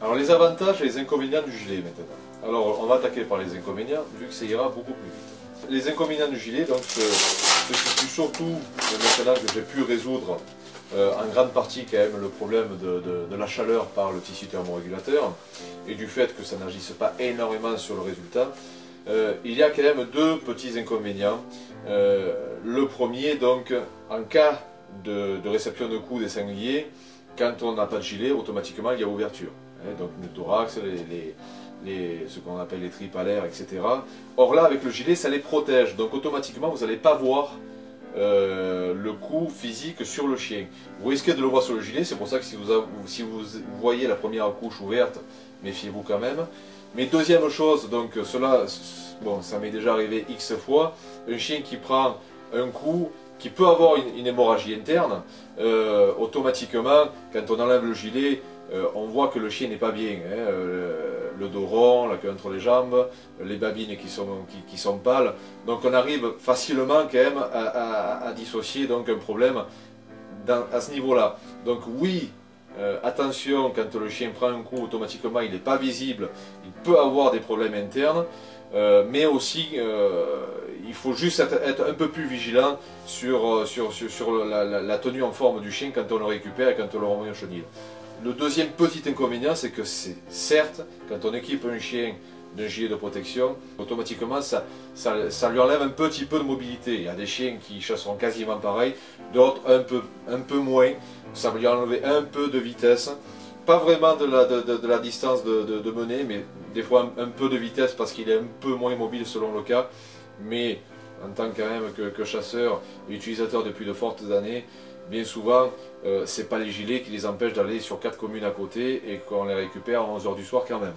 Alors les avantages et les inconvénients du gilet maintenant. Alors on va attaquer par les inconvénients vu que ça ira beaucoup plus vite. Les inconvénients du gilet donc se situent surtout maintenant que j'ai pu résoudre en grande partie quand même le problème de la chaleur par le tissu thermorégulateur et du fait que ça n'agisse pas énormément sur le résultat. Il y a quand même deux petits inconvénients. Le premier donc en cas de réception de coups des sangliers, quand on n'a pas de gilet, automatiquement il y a ouverture. Donc le thorax, ce qu'on appelle les tripes à l'air, etc. Or là, avec le gilet, ça les protège. Donc automatiquement, vous n'allez pas voir le coup physique sur le chien. Vous risquez de le voir sur le gilet, c'est pour ça que si vous voyez la première couche ouverte, méfiez-vous quand même. Mais deuxième chose, donc cela, bon, ça m'est déjà arrivé X fois, un chien qui prend un coup, qui peut avoir une hémorragie interne, automatiquement, quand on enlève le gilet, on voit que le chien n'est pas bien, hein, le dos rond, la queue entre les jambes, les babines qui sont pâles, donc on arrive facilement quand même à dissocier donc un problème à ce niveau-là. Donc oui, attention, quand le chien prend un coup, automatiquement il n'est pas visible, il peut avoir des problèmes internes, mais aussi il faut juste être un peu plus vigilant sur la tenue en forme du chien quand on le récupère et quand on le remet au chenil. Le deuxième petit inconvénient, c'est que certes, quand on équipe un chien d'un gilet de protection, automatiquement ça lui enlève un petit peu de mobilité. Il y a des chiens qui chasseront quasiment pareil, d'autres un peu moins, ça va lui enlever un peu de vitesse. Pas vraiment de la distance de mener, mais des fois un peu de vitesse parce qu'il est un peu moins mobile selon le cas. Mais en tant quand même que chasseur et utilisateur depuis de fortes années, bien souvent, ce n'est pas les gilets qui les empêchent d'aller sur 4 communes à côté et qu'on les récupère à 11 h du soir quand même.